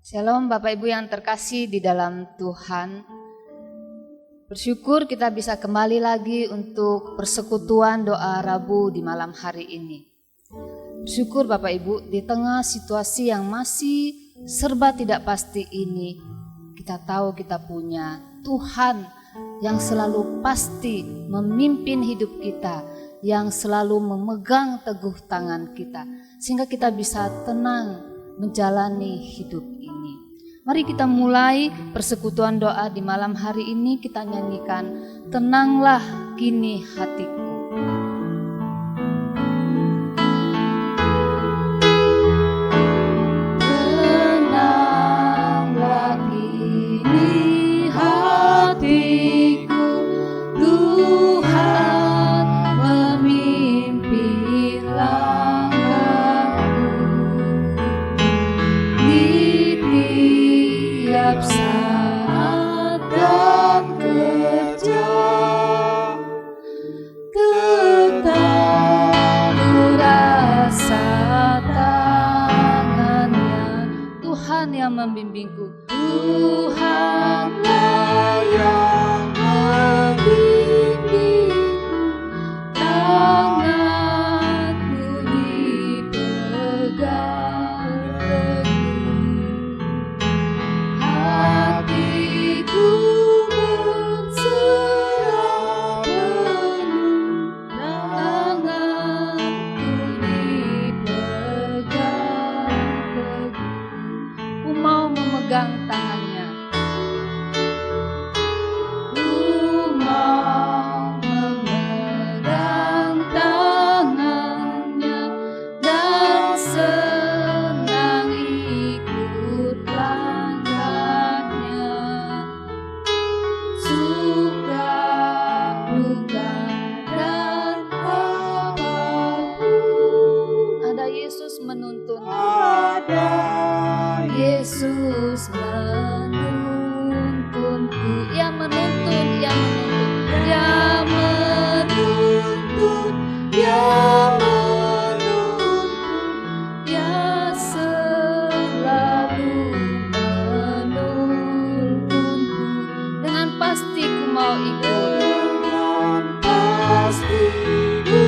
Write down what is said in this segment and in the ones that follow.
Shalom Bapak Ibu yang terkasih di dalam Tuhan. Bersyukur kita bisa kembali lagi untuk persekutuan doa Rabu di malam hari ini. Bersyukur Bapak Ibu, di tengah situasi yang masih serba tidak pasti ini, kita tahu kita punya Tuhan yang selalu pasti memimpin hidup kita, yang selalu memegang teguh tangan kita, sehingga kita bisa tenang menjalani hidup ini. Mari kita mulai persekutuan doa di malam hari ini. Kita nyanyikan Tenanglah Kini Hatiku. Tenanglah kini hatiku, Tuhan memimpin langkahku di tiap saat dan kerja. Tetap kurasa tangannya, Tuhan yang membimbingku, Tuhanlah yang membimbingku, tanganku dipegang teguh, hatiku berserah penuh, tanganku dipegang teguh. Ku mau memegang tangannya. Ku mau memegang tangannya dan senang ikut langkahnya. Suka duka dan apapun, ada Yesus menuntun. Ada Yesus menuntunku. Ia menuntun, Ia menuntun, Ia menuntun, Ia menuntun, Ia selalu menuntunku. Dengan pasti ku mau ikut, dengan pasti ku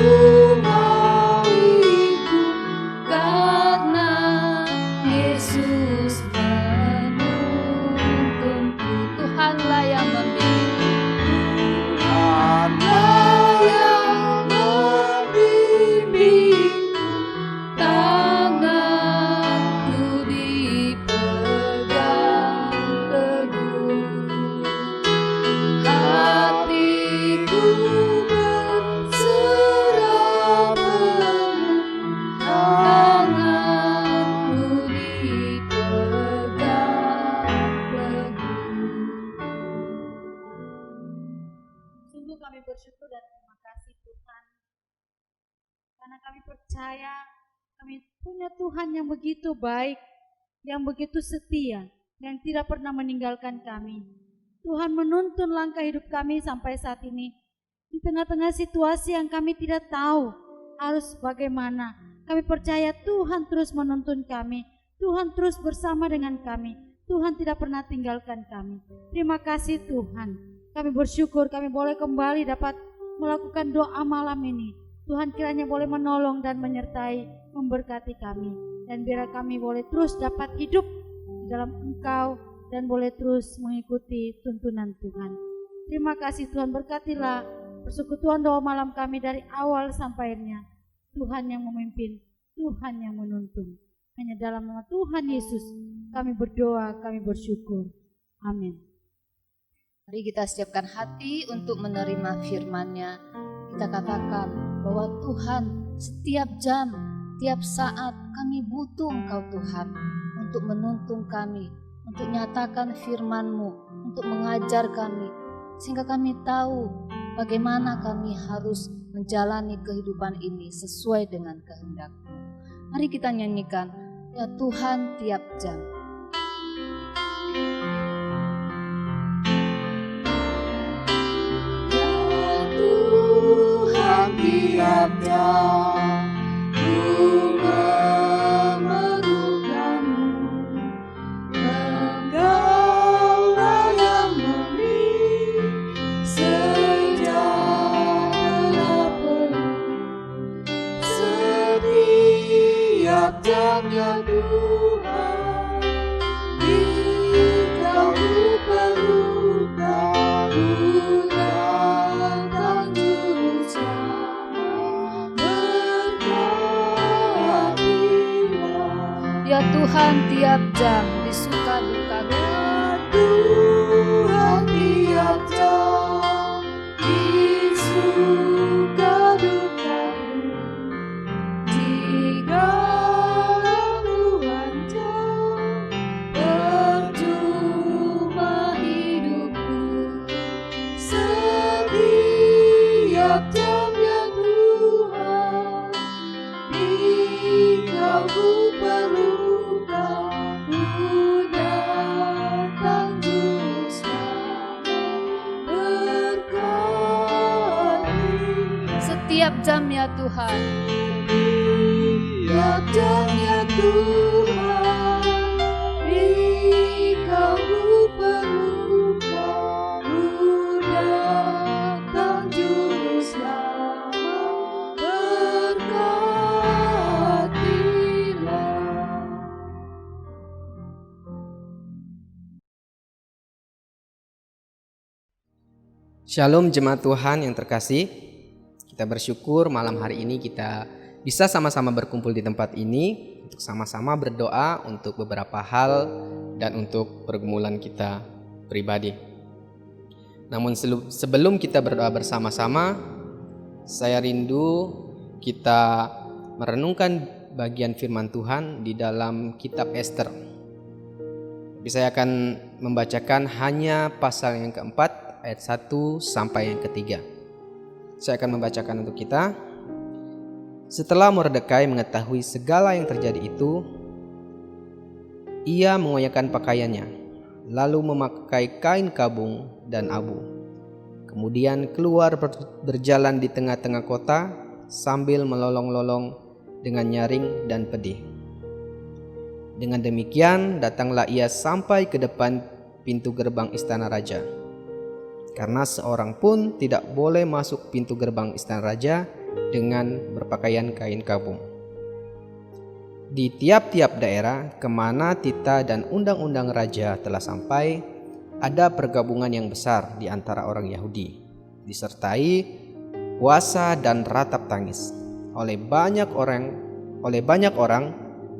mau ikut, karena Yesus menuntunku. Tuhanlah yang membimbing, Tuhanlah yang membimbing, tanganku dipegang teguh, hatiku berserah penuh, tanganku dipegang teguh. Sungguh kami bersyukur dan terima kasih Tuhan, karena kami percaya kami punya Tuhan yang begitu baik, yang begitu setia, yang tidak pernah meninggalkan kami. Tuhan menuntun langkah hidup kami sampai saat ini, di tengah-tengah situasi yang kami tidak tahu harus bagaimana. Kami percaya Tuhan terus menuntun kami, Tuhan terus bersama dengan kami, Tuhan tidak pernah tinggalkan kami. Terima kasih Tuhan. Kami bersyukur kami boleh kembali dapat melakukan doa malam ini. Tuhan kiranya boleh menolong dan menyertai, memberkati kami. Dan biar kami boleh terus dapat hidup di dalam Engkau dan boleh terus mengikuti tuntunan Tuhan. Terima kasih Tuhan, berkatilah persekutuan doa malam kami dari awal sampai akhirnya. Tuhan yang memimpin, Tuhan yang menuntun. Hanya dalam nama Tuhan Yesus kami berdoa, kami bersyukur. Amin. Mari kita siapkan hati untuk menerima firman-Nya. Kita katakan bahwa Tuhan, setiap jam, tiap saat kami butuh Engkau Tuhan untuk menuntun kami, untuk nyatakan firman-Mu, untuk mengajar kami, sehingga kami tahu bagaimana kami harus menjalani kehidupan ini sesuai dengan kehendak-Mu. Mari kita nyanyikan, ya Tuhan tiap jam. Tiap jam ku memerlukan-Mu, Tuhan tiap jam di suka dukaku. Tuhan tiap jam di suka dukaku, jika Tuhan jauh percuma hidupku. Setiap jamnya Tuhan Engkau ku perlukan, ku datang juru selamat berkati. Setiap jam ya Tuhan, Setiap jamnya Tuhan Engkau ku perlukan, ku datang juru selamat berkatilah. Shalom jemaat Tuhan yang terkasih. Kita bersyukur malam hari ini kita bisa sama-sama berkumpul di tempat ini untuk sama-sama berdoa untuk beberapa hal dan untuk pergumulan kita pribadi. Namun sebelum kita berdoa bersama-sama, saya rindu kita merenungkan bagian firman Tuhan di dalam kitab Ester. Tapi saya akan membacakan hanya pasal yang keempat, ayat 1 sampai yang ketiga. Saya akan membacakan untuk kita. Setelah Mordekai mengetahui segala yang terjadi itu, ia mengoyakkan pakaiannya, lalu memakai kain kabung dan abu. Kemudian keluar berjalan di tengah-tengah kota sambil melolong-lolong dengan nyaring dan pedih. Dengan demikian datanglah ia sampai ke depan pintu gerbang istana raja. Karena seorang pun tidak boleh masuk pintu gerbang istana raja dengan berpakaian kain kabung. Di tiap-tiap daerah kemana titah dan undang-undang raja telah sampai, ada pergabungan yang besar di antara orang Yahudi, disertai puasa dan ratap tangis. Oleh banyak orang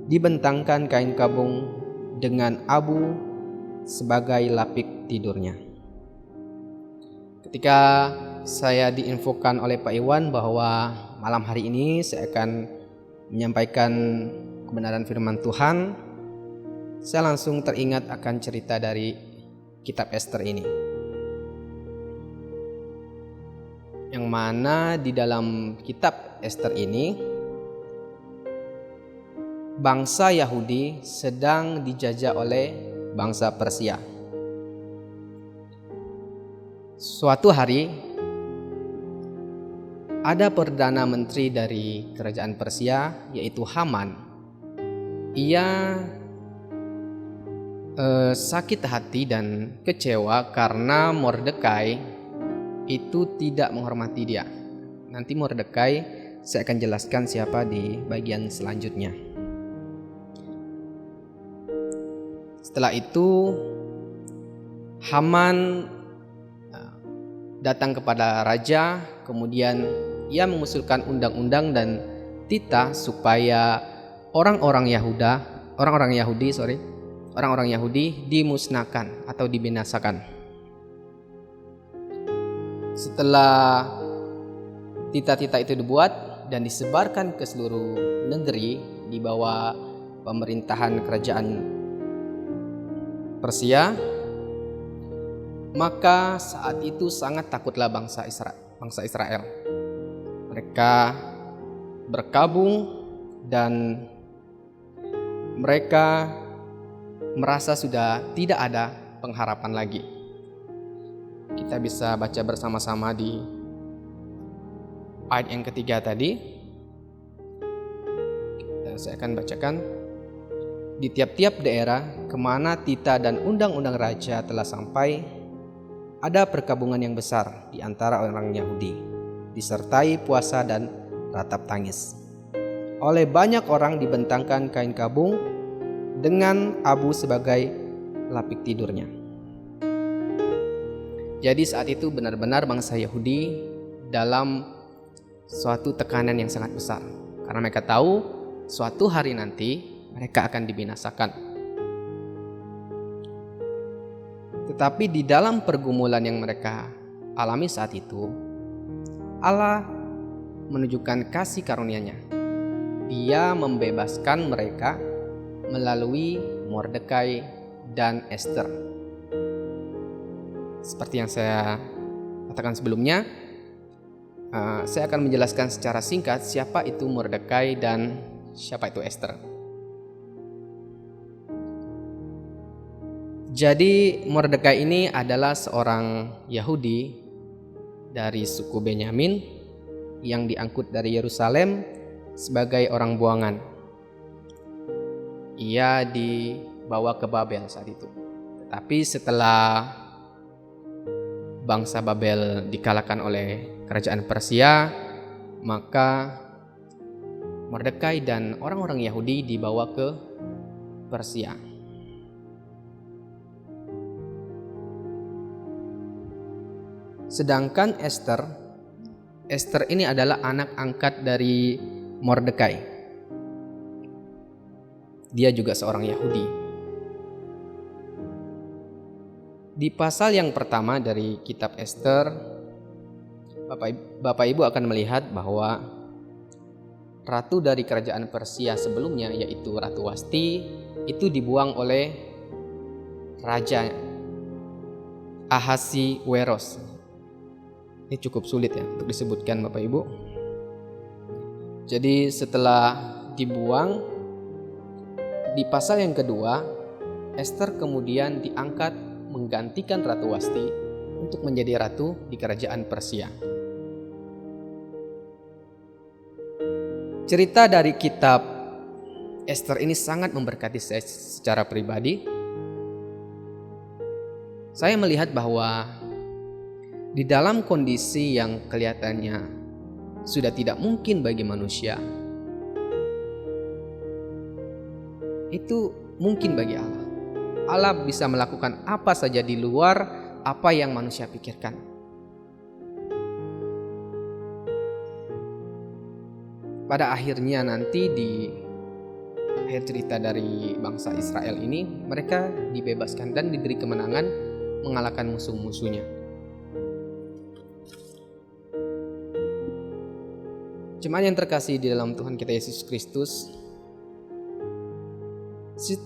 dibentangkan kain kabung dengan abu sebagai lapik tidurnya. Ketika saya diinfokan oleh Pak Iwan bahwa malam hari ini saya akan menyampaikan kebenaran firman Tuhan, saya langsung teringat akan cerita dari kitab Ester ini. Yang mana di dalam kitab Ester ini, bangsa Yahudi sedang dijajah oleh bangsa Persia. Suatu hari ada perdana menteri dari kerajaan Persia, yaitu Haman. Ia sakit hati dan kecewa karena Mordekai itu tidak menghormati dia. Nanti Mordekai saya akan jelaskan siapa di bagian selanjutnya. Setelah itu Haman datang kepada raja, kemudian ia mengusulkan undang-undang dan titah supaya orang-orang Yahudi dimusnahkan atau dibinasakan. Setelah titah-titah itu dibuat dan disebarkan ke seluruh negeri di bawah pemerintahan kerajaan Persia, maka saat itu sangat takutlah bangsa Israel. Mereka berkabung dan mereka merasa sudah tidak ada pengharapan lagi. Kita bisa baca bersama-sama di ayat yang ketiga tadi. Dan saya akan bacakan. Di tiap-tiap daerah kemana titah dan undang-undang raja telah sampai, ada perkabungan yang besar di antara orang Yahudi, disertai puasa dan ratap tangis. Oleh banyak orang dibentangkan kain kabung dengan abu sebagai lapik tidurnya. Jadi saat itu benar-benar bangsa Yahudi dalam suatu tekanan yang sangat besar. Karena mereka tahu suatu hari nanti mereka akan dibinasakan. Tetapi di dalam pergumulan yang mereka alami saat itu, Allah menunjukkan kasih karunia-Nya. Dia membebaskan mereka melalui Mordekai dan Ester. Seperti yang saya katakan sebelumnya, saya akan menjelaskan secara singkat siapa itu Mordekai dan siapa itu Ester. Jadi Mordekai ini adalah seorang Yahudi dari suku Benyamin yang diangkut dari Yerusalem sebagai orang buangan. Ia dibawa ke Babel saat itu. Tetapi setelah bangsa Babel dikalahkan oleh kerajaan Persia, maka Mordekai dan orang-orang Yahudi dibawa ke Persia. Sedangkan Ester ini adalah anak angkat dari Mordekai. Dia juga seorang Yahudi. Di pasal yang pertama dari kitab Ester, Bapak Ibu akan melihat bahwa ratu dari kerajaan Persia sebelumnya, yaitu Ratu Wasti, itu dibuang oleh Raja Ahasiweros. Ini cukup sulit ya untuk disebutkan Bapak Ibu. Jadi setelah dibuang, di pasal yang kedua, Ester kemudian diangkat menggantikan Ratu Wasti untuk menjadi ratu di kerajaan Persia. Cerita dari kitab Ester ini sangat memberkati saya secara pribadi. Saya melihat bahwa di dalam kondisi yang kelihatannya sudah tidak mungkin bagi manusia, itu mungkin bagi Allah. Allah bisa melakukan apa saja di luar apa yang manusia pikirkan. Pada akhirnya nanti di akhir cerita dari bangsa Israel ini, mereka dibebaskan dan diberi kemenangan mengalahkan musuh-musuhnya. Jemaat yang terkasih di dalam Tuhan kita Yesus Kristus,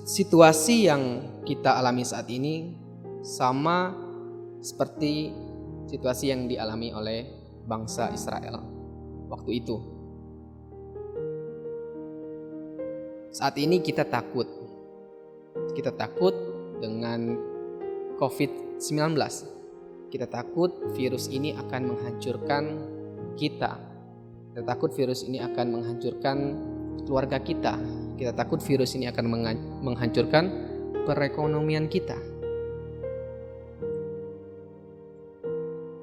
situasi yang kita alami saat ini sama seperti situasi yang dialami oleh bangsa Israel waktu itu. Saat ini kita takut. Kita takut dengan COVID-19. Kita takut virus ini akan menghancurkan kita. Kita takut virus ini akan menghancurkan keluarga kita. Kita takut virus ini akan menghancurkan perekonomian kita.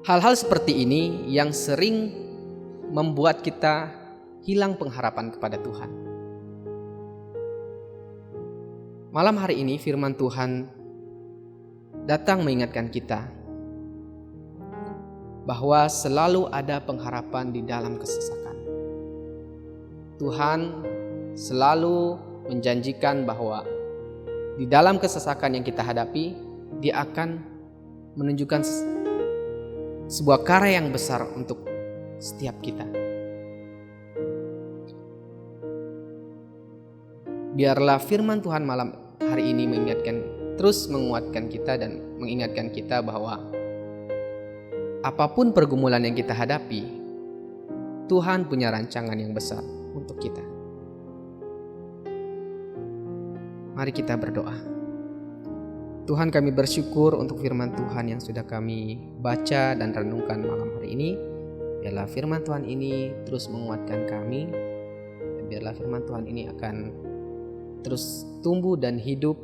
Hal-hal seperti ini yang sering membuat kita hilang pengharapan kepada Tuhan. Malam hari ini firman Tuhan datang mengingatkan kita bahwa selalu ada pengharapan di dalam kesesakan. Tuhan selalu menjanjikan bahwa di dalam kesesakan yang kita hadapi, Dia akan menunjukkan sebuah karya yang besar untuk setiap kita. Biarlah firman Tuhan malam hari ini terus menguatkan kita dan mengingatkan kita bahwa apapun pergumulan yang kita hadapi, Tuhan punya rancangan yang besar untuk kita. Mari kita berdoa. Tuhan, kami bersyukur untuk firman Tuhan yang sudah kami baca dan renungkan malam hari ini. Biarlah firman Tuhan ini terus menguatkan kami. Dan biarlah firman Tuhan ini akan terus tumbuh dan hidup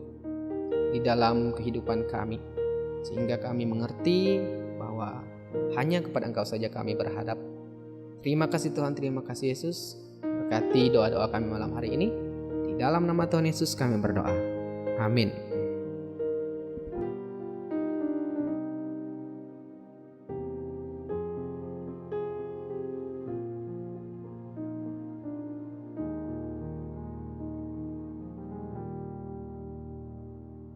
di dalam kehidupan kami. Sehingga kami mengerti bahwa hanya kepada Engkau saja kami berhadap. Terima kasih Tuhan, terima kasih Yesus. Berkati doa-doa kami malam hari ini. Di dalam nama Tuhan Yesus kami berdoa. Amin.